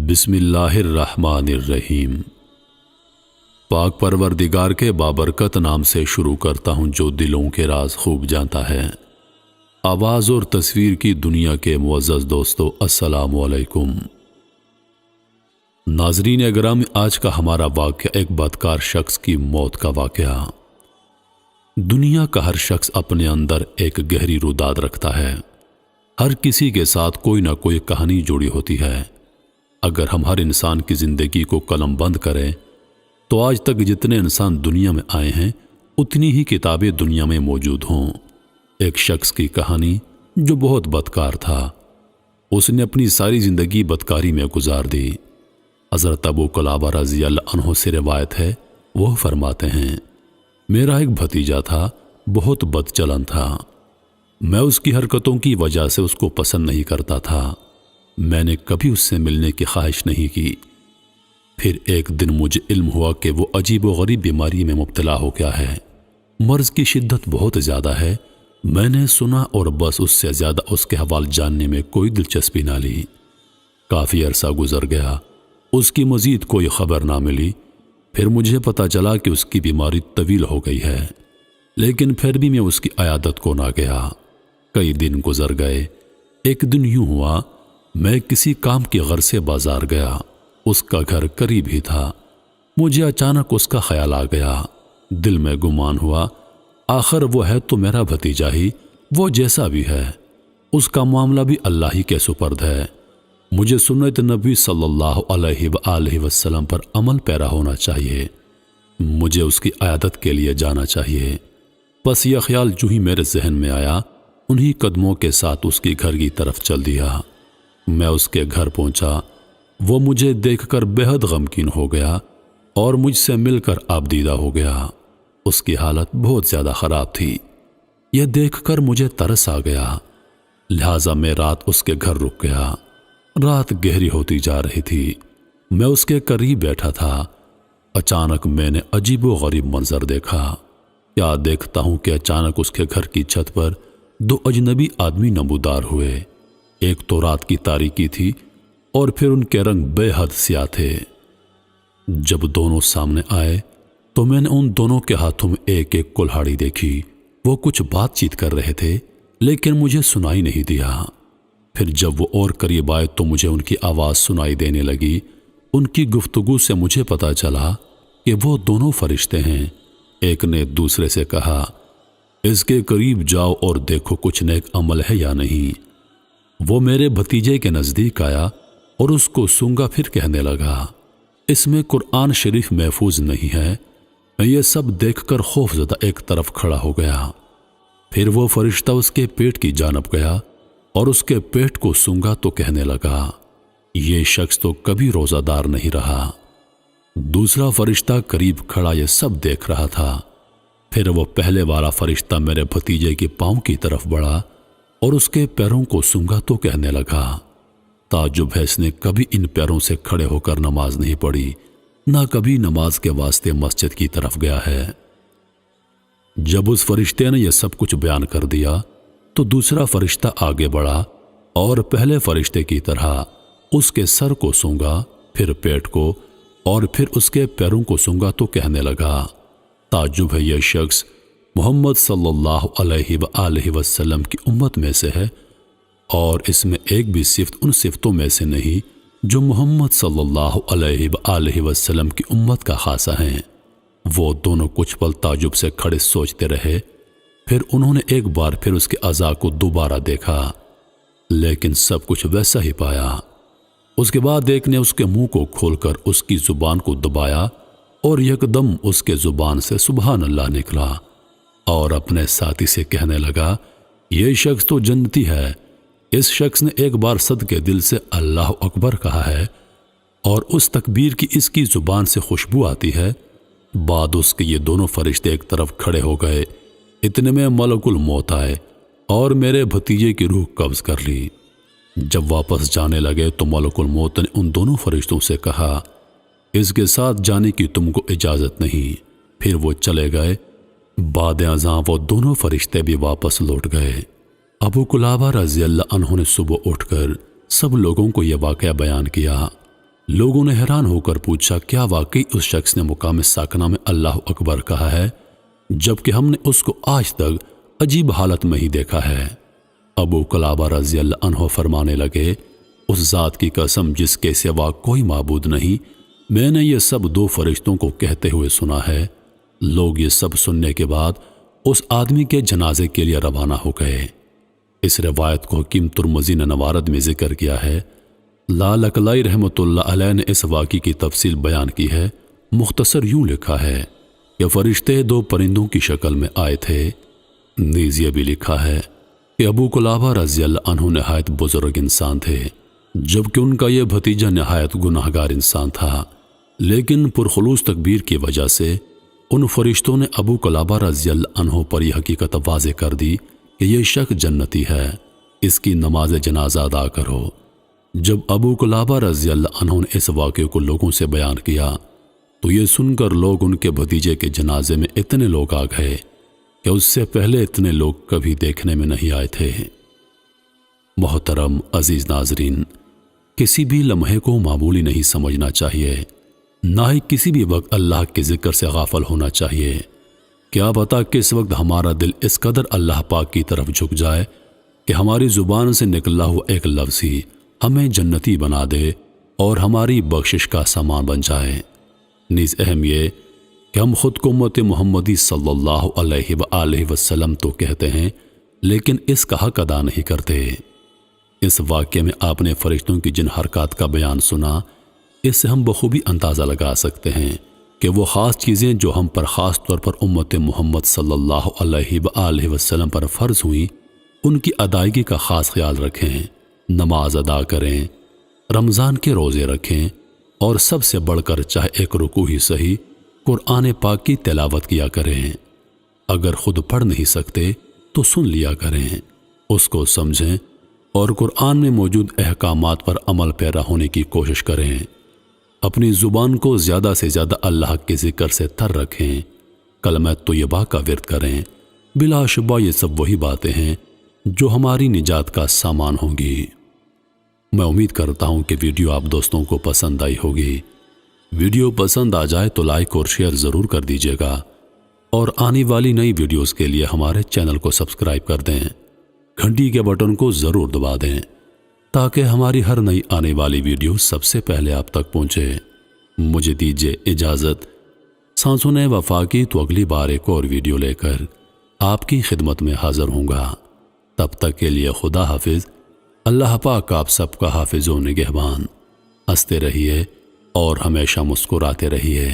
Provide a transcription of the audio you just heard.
بسم اللہ الرحمن الرحیم۔ پاک پروردگار کے بابرکت نام سے شروع کرتا ہوں جو دلوں کے راز خوب جانتا ہے۔ آواز اور تصویر کی دنیا کے معزز دوستو، السلام علیکم۔ ناظرین اکرام، آج کا ہمارا واقعہ ایک بدکار شخص کی موت کا واقعہ۔ دنیا کا ہر شخص اپنے اندر ایک گہری روداد رکھتا ہے۔ ہر کسی کے ساتھ کوئی نہ کوئی کہانی جڑی ہوتی ہے۔ اگر ہم ہر انسان کی زندگی کو قلم بند کریں تو آج تک جتنے انسان دنیا میں آئے ہیں اتنی ہی کتابیں دنیا میں موجود ہوں۔ ایک شخص کی کہانی جو بہت بدکار تھا، اس نے اپنی ساری زندگی بدکاری میں گزار دی۔ حضرت ابو قلابہ رضی اللہ عنہ سے روایت ہے، وہ فرماتے ہیں، میرا ایک بھتیجا تھا، بہت بد چلن تھا۔ میں اس کی حرکتوں کی وجہ سے اس کو پسند نہیں کرتا تھا۔ میں نے کبھی اس سے ملنے کی خواہش نہیں کی۔ پھر ایک دن مجھے علم ہوا کہ وہ عجیب و غریب بیماری میں مبتلا ہو گیا ہے۔ مرض کی شدت بہت زیادہ ہے۔ میں نے سنا اور بس اس سے زیادہ اس کے حوال جاننے میں کوئی دلچسپی نہ لی۔ کافی عرصہ گزر گیا، اس کی مزید کوئی خبر نہ ملی۔ پھر مجھے پتا چلا کہ اس کی بیماری طویل ہو گئی ہے، لیکن پھر بھی میں اس کی عیادت کو نہ گیا۔ کئی دن گزر گئے۔ ایک دن یوں ہوا، میں کسی کام کی غرض سے بازار گیا۔ اس کا گھر قریب ہی تھا۔ مجھے اچانک اس کا خیال آ گیا۔ دل میں گمان ہوا، آخر وہ ہے تو میرا بھتیجا ہی، وہ جیسا بھی ہے اس کا معاملہ بھی اللہ ہی کے سپرد ہے۔ مجھے سنت نبی صلی اللہ علیہ وآلہ وسلم پر عمل پیرا ہونا چاہیے۔ مجھے اس کی عیادت کے لیے جانا چاہیے۔ بس یہ خیال جو ہی میرے ذہن میں آیا، انہی قدموں کے ساتھ اس کے گھر کی طرف چل دیا۔ میں اس کے گھر پہنچا۔ وہ مجھے دیکھ کر بے حد غمگین ہو گیا اور مجھ سے مل کر آبدیدہ ہو گیا۔ اس کی حالت بہت زیادہ خراب تھی۔ یہ دیکھ کر مجھے ترس آ گیا، لہٰذا میں رات اس کے گھر رک گیا۔ رات گہری ہوتی جا رہی تھی۔ میں اس کے قریب بیٹھا تھا۔ اچانک میں نے عجیب و غریب منظر دیکھا۔ کیا دیکھتا ہوں کہ اچانک اس کے گھر کی چھت پر دو اجنبی آدمی نمودار ہوئے۔ ایک تو رات کی تاریکی تھی اور پھر ان کے رنگ بے حد سیاہ تھے۔ جب دونوں سامنے آئے تو میں نے ان دونوں کے ہاتھوں میں ایک ایک کلہاڑی دیکھی۔ وہ کچھ بات چیت کر رہے تھے لیکن مجھے سنائی نہیں دیا۔ پھر جب وہ اور قریب آئے تو مجھے ان کی آواز سنائی دینے لگی۔ ان کی گفتگو سے مجھے پتا چلا کہ وہ دونوں فرشتے ہیں۔ ایک نے دوسرے سے کہا، اس کے قریب جاؤ اور دیکھو کچھ نیک عمل ہے یا نہیں۔ وہ میرے بھتیجے کے نزدیک آیا اور اس کو سونگا، پھر کہنے لگا، اس میں قرآن شریف محفوظ نہیں ہے۔ میں یہ سب دیکھ کر خوف زدہ ایک طرف کھڑا ہو گیا۔ پھر وہ فرشتہ اس کے پیٹ کی جانب گیا اور اس کے پیٹ کو سونگا تو کہنے لگا، یہ شخص تو کبھی روزہ دار نہیں رہا۔ دوسرا فرشتہ قریب کھڑا یہ سب دیکھ رہا تھا۔ پھر وہ پہلے والا فرشتہ میرے بھتیجے کے پاؤں کی طرف بڑھا اور اس کے پیروں کو سونگا تو کہنے لگا، تعجب ہے، اس نے کبھی ان پیروں سے کھڑے ہو کر نماز نہیں پڑھی، نہ کبھی نماز کے واسطے مسجد کی طرف گیا ہے۔ جب اس فرشتے نے یہ سب کچھ بیان کر دیا تو دوسرا فرشتہ آگے بڑھا اور پہلے فرشتے کی طرح اس کے سر کو سونگا، پھر پیٹ کو اور پھر اس کے پیروں کو سونگا تو کہنے لگا، تعجب ہے، یہ شخص محمد صلی اللہ علیہ وآلہ وسلم کی امت میں سے ہے اور اس میں ایک بھی صفت ان صفتوں میں سے نہیں جو محمد صلی اللہ علیہ وآلہ وسلم کی امت کا خاصہ ہیں۔ وہ دونوں کچھ پل تعجب سے کھڑے سوچتے رہے۔ پھر انہوں نے ایک بار پھر اس کے اعضاء کو دوبارہ دیکھا، لیکن سب کچھ ویسا ہی پایا۔ اس کے بعد ایک نے اس کے منہ کو کھول کر اس کی زبان کو دبایا اور یکدم اس کے زبان سے سبحان اللہ نکلا اور اپنے ساتھی سے کہنے لگا، یہ شخص تو جنتی ہے۔ اس شخص نے ایک بار صدقے دل سے اللہ اکبر کہا ہے اور اس تکبیر کی اس کی زبان سے خوشبو آتی ہے۔ بعد اس کے یہ دونوں فرشتے ایک طرف کھڑے ہو گئے۔ اتنے میں ملک الموت آئے اور میرے بھتیجے کی روح قبض کر لی۔ جب واپس جانے لگے تو ملک الموت نے ان دونوں فرشتوں سے کہا، اس کے ساتھ جانے کی تم کو اجازت نہیں۔ پھر وہ چلے گئے۔ بعد ازاں وہ دونوں فرشتے بھی واپس لوٹ گئے۔ ابو قلابہ رضی اللہ عنہ نے صبح اٹھ کر سب لوگوں کو یہ واقعہ بیان کیا۔ لوگوں نے حیران ہو کر پوچھا، کیا واقعی اس شخص نے مقام ساکنہ میں اللہ اکبر کہا ہے، جبکہ ہم نے اس کو آج تک عجیب حالت میں ہی دیکھا ہے؟ ابو قلابہ رضی اللہ عنہ فرمانے لگے، اس ذات کی قسم جس کے سوا کوئی معبود نہیں، میں نے یہ سب 2 فرشتوں کو کہتے ہوئے سنا ہے۔ لوگ یہ سب سننے کے بعد اس آدمی کے جنازے کے لیے روانہ ہو گئے۔ اس روایت کو حکیم ترمذی نے نوارد میں ذکر کیا ہے۔ لالکلائی رحمۃ اللہ علیہ نے اس واقعے کی تفصیل بیان کی ہے۔ مختصر یوں لکھا ہے کہ فرشتے 2 پرندوں کی شکل میں آئے تھے۔ نیز یہ بھی لکھا ہے کہ ابو قلابہ رضی اللہ عنہ نہایت بزرگ انسان تھے، جبکہ ان کا یہ بھتیجا نہایت گناہگار انسان تھا، لیکن پرخلوص تکبیر کی وجہ سے ان فرشتوں نے ابو قلابہ رضی اللہ عنہ پر یہ حقیقت واضح کر دی کہ یہ شخص جنتی ہے، اس کی نماز جنازہ ادا کرو۔ جب ابو قلابہ رضی اللہ عنہ نے اس واقعے کو لوگوں سے بیان کیا تو یہ سن کر لوگ ان کے بھتیجے کے جنازے میں اتنے لوگ آ گئے کہ اس سے پہلے اتنے لوگ کبھی دیکھنے میں نہیں آئے تھے۔ محترم عزیز ناظرین، کسی بھی لمحے کو معمولی نہیں سمجھنا چاہیے، نہ ہی کسی بھی وقت اللہ کے ذکر سے غافل ہونا چاہیے۔ کیا پتہ کس وقت ہمارا دل اس قدر اللہ پاک کی طرف جھک جائے کہ ہماری زبان سے نکلا ہوا ایک لفظ ہی ہمیں جنتی بنا دے اور ہماری بخشش کا سامان بن جائے۔ نیز اہم یہ کہ ہم خود کو امت محمدی صلی اللہ علیہ وآلہ وسلم تو کہتے ہیں، لیکن اس کا حق ادا نہیں کرتے۔ اس واقعے میں آپ نے فرشتوں کی جن حرکات کا بیان سنا، اس سے ہم بخوبی اندازہ لگا سکتے ہیں کہ وہ خاص چیزیں جو ہم پر خاص طور پر امت محمد صلی اللہ علیہ وآلہ وسلم پر فرض ہوئیں، ان کی ادائیگی کا خاص خیال رکھیں، نماز ادا کریں، رمضان کے روزے رکھیں، اور سب سے بڑھ کر چاہے ایک رکوع ہی صحیح قرآن پاک کی تلاوت کیا کریں۔ اگر خود پڑھ نہیں سکتے تو سن لیا کریں، اس کو سمجھیں اور قرآن میں موجود احکامات پر عمل پیرا ہونے کی کوشش کریں۔ اپنی زبان کو زیادہ سے زیادہ اللہ کے ذکر سے تر رکھیں، کلمہ طیبہ کا ورد کریں۔ بلا شبہ یہ سب وہی باتیں ہیں جو ہماری نجات کا سامان ہوں گی۔ میں امید کرتا ہوں کہ ویڈیو آپ دوستوں کو پسند آئی ہوگی۔ ویڈیو پسند آ جائے تو لائک اور شیئر ضرور کر دیجیے گا، اور آنے والی نئی ویڈیوز کے لیے ہمارے چینل کو سبسکرائب کر دیں، گھنٹی کے بٹن کو ضرور دبا دیں تاکہ ہماری ہر نئی آنے والی ویڈیو سب سے پہلے آپ تک پہنچے۔ مجھے دیجیے اجازت، سانسوں نے وفا کی تو اگلی بار ایک اور ویڈیو لے کر آپ کی خدمت میں حاضر ہوں گا۔ تب تک کے لیے خدا حافظ۔ اللہ پاک آپ سب کا حافظ و نگہبان۔ ہنستے رہیے اور ہمیشہ مسکراتے رہیے۔